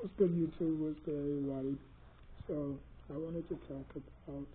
What's good, YouTube? What's good, everybody? So, I wanted to talk about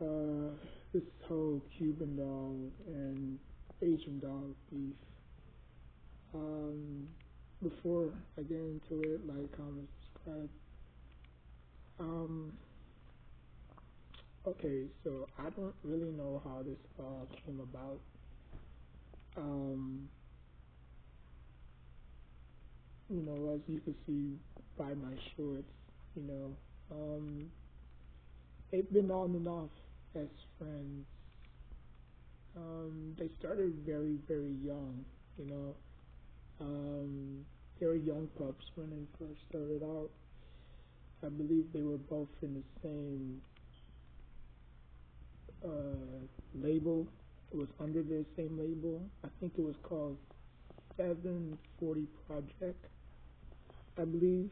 uh, this whole Cuban doll and Asian doll beef. Um, Before I get into it, like, comment, subscribe. Um, okay, so I don't really know how this all came about. Um, as you can see by my shorts, you know, um, they've been on and off as friends. They started very, very young, you know. They were young pups when they first started out. I believe they were both in the same label. It was under the same label. I think it was called 740 Project, I believe.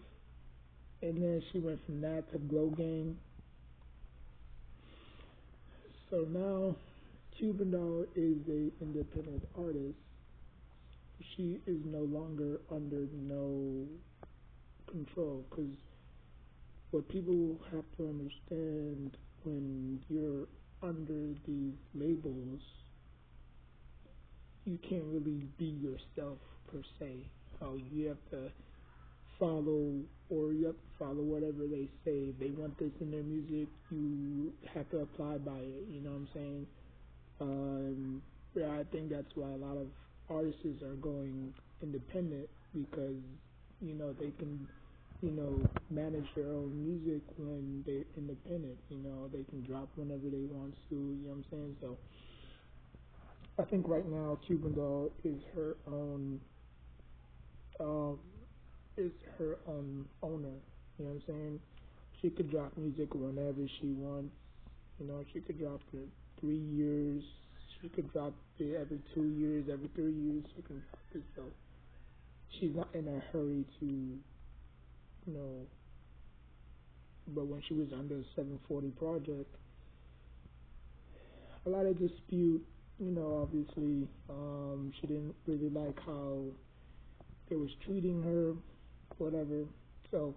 And then she went from that to Glow Gang. So now Cuban Doll is a independent artist. She is no longer under no control, because what people have to understand, when you're under these labels, you can't really be yourself per se. You have to follow, or you have to follow whatever they say. If they want this in their music, you have to apply by it. You know what I'm saying? Yeah, I think that's why a lot of artists are going independent, because they can manage their own music when they're independent. They can drop whenever they want to. You know what I'm saying? So I think right now Cuban Doll is her own um, owner. You know what I'm saying? She could drop music whenever she wants. She could drop it 3 years. She could drop it every 2 years, every 3 years. She can drop it. So she's not in a hurry to, But when she was under the 740 Project, a lot of dispute. Obviously, she didn't really like how they was treating her, whatever. So,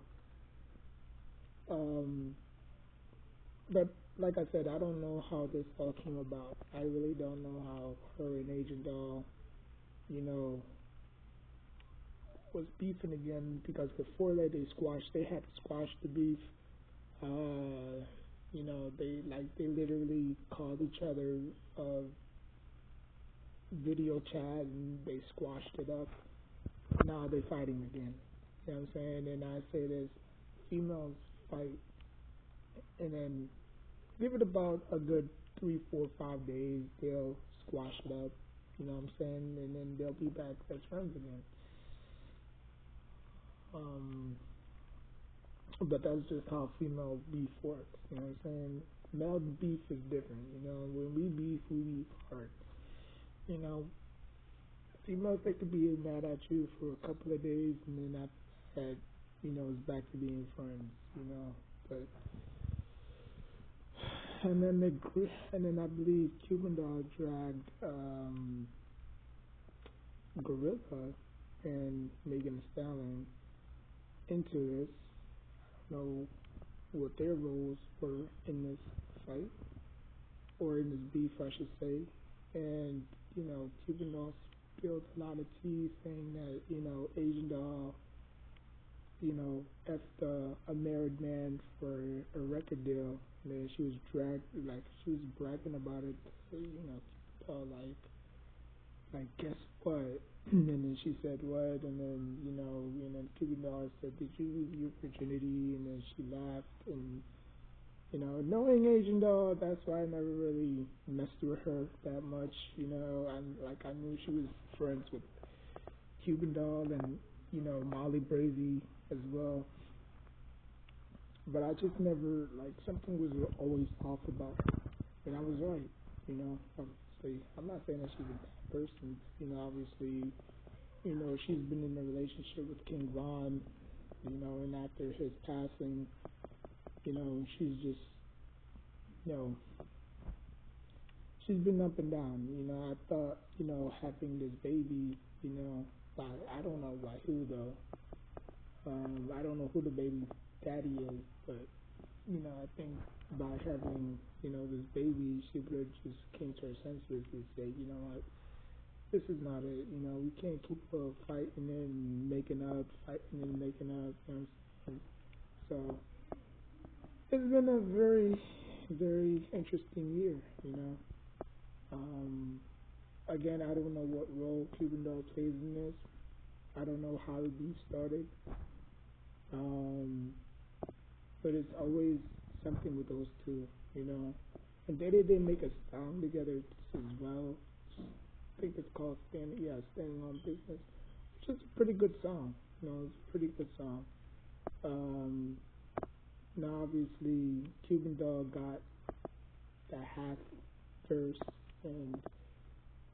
but like I said, I don't know how this all came about. I really don't know how her and Agent Doll, was beefing again, because before that they had to squash the beef. They literally called each other video chat, and they squashed it up. Now they're fighting again. You know what I'm saying? And I say this: females fight, and then give it about a good 3, 4, 5 days, they'll squash it up. You know what I'm saying? And then they'll be back as friends again. But that's just how female beef works. You know what I'm saying? Male beef is different. When we beef hard. Females, they could be mad at you for a couple of days, and then after that, it's back to being friends. But and then I believe Cuban Doll dragged Gorilla and Megan Thee Stallion into this. I don't know what their roles were in this fight, or in this beef, I should say. And Cuban Doll spilled a lot of tea, saying that Asian Doll effed a married man for a record deal. And then she was bragging about it. Cuban Doll, like, guess what? And then she said what? And then Cuban Doll said, did you lose your virginity? And then she laughed. And knowing Asian Doll, that's why I never really messed with her that much. I knew she was friends with Cuban Doll and Molly Brazy as well. But I just never, something was always off about her. And I was right. Obviously, I'm not saying that she's a bad person. Obviously, she's been in a relationship with King Von, and after his passing, she's just, she's been up and down. I thought, having this baby, I don't know by who though. I don't know who the baby daddy is, but I think by having this baby, she would have just came to her senses and said, you know what, this is not it. We can't keep fighting and making up, fighting and making up. You know what I'm saying? So it's been a very, very interesting year. Um, Again, I don't know what role Cuban Doll plays in this. I don't know how the beef started. Um, but it's always something with those two, you know. And they did make a song together as well. I think it's called Standing on Business, which is a pretty good song. It's a pretty good song. Um, Now obviously Cuban Doll got the half verse, and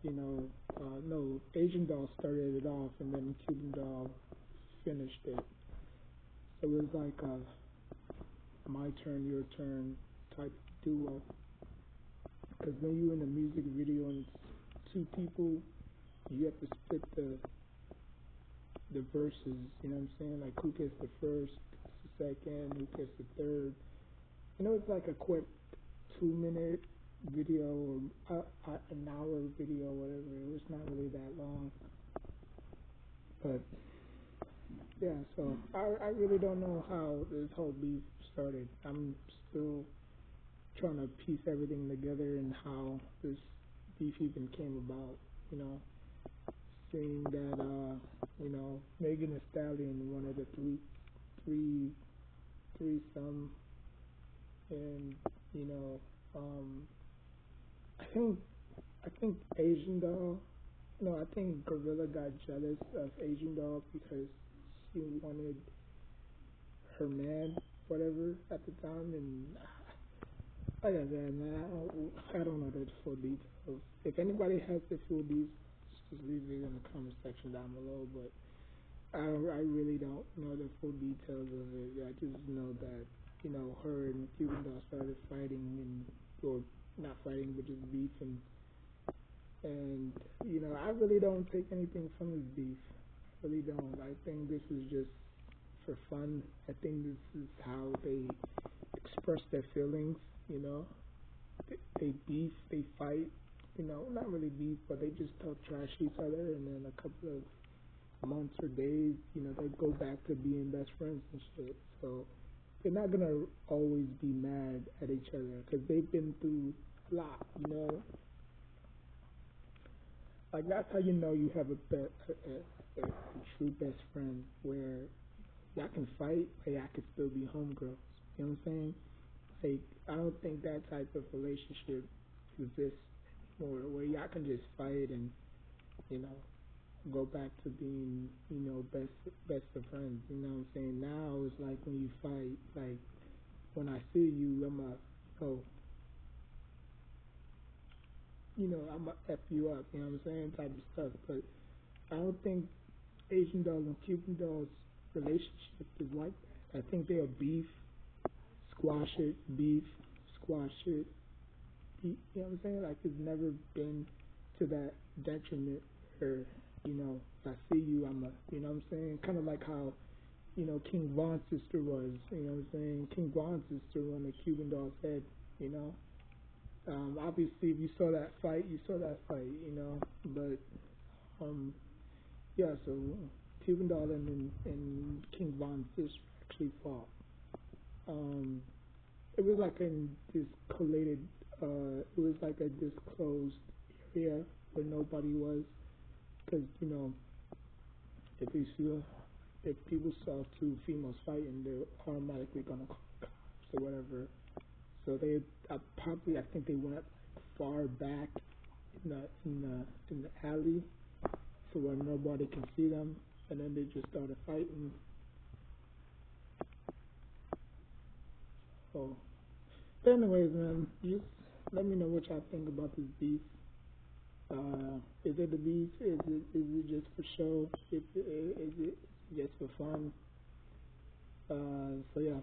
no, Asian Doll started it off, and then Cuban Doll finished it. So it was like a my turn, your turn type duo. Because when you're in a music video and it's two people, you have to split the verses. You know what I'm saying? Like who gets the first, who gets the second, who gets the third. It's like a quick 2 minute video or an hour video, or whatever. It was not really that long. But yeah, so I really don't know how this whole beef started. I'm still trying to piece everything together and how this beef even came about. Seeing that Megan Thee Stallion wanted a three threesome, and um I think Asian Doll. No, I think Gorilla got jealous of Asian Doll because she wanted her man, whatever, at the time, and like I said, man, I don't know the full details. If anybody has the full details, just leave it in the comment section down below. But I really don't know the full details of it. I just know that her and Cuban Doll started fighting, or not fighting, but just beefing. And I really don't take anything from this beef. I really don't. I think this is just for fun. I think this is how they express their feelings. They beef, they fight. Not really beef, but they just talk trash to each other, and then a couple of months or days, they go back to being best friends and shit. So they're not gonna always be mad at each other because they've been through a lot. Like that's how you have a true best friend, where y'all can fight, but y'all can still be homegirls. You know what I'm saying? Like I don't think that type of relationship exists anymore, where y'all can just fight and you know go back to being best of friends. You know what I'm saying? Now it's like when you fight, like when I see you, I'ma F you up. You know what I'm saying? Type of stuff. But I don't think Asian Doll and Cuban Doll's relationship is like that. I think they'll squash it, squash it. You know what I'm saying? Like it's never been to that detriment where, if I see you, you know what I'm saying? Kind of like how, King Von's sister was, you know what I'm saying? King Von's sister on the Cuban Doll's head, you know? Obviously, if you saw that fight, but, yeah, so Cuban Doll and King Von's sister actually fought. It was like in this it was like a disclosed area where nobody was, because, if you see, if people saw two females fighting, they're automatically gonna call the cops or whatever. So I think they went far back in the alley, so where nobody can see them, and then they just started fighting. So, but anyways, man, just let me know what y'all think about this beef. Is it the beef? Is it just for show? Is it just for fun? So yeah.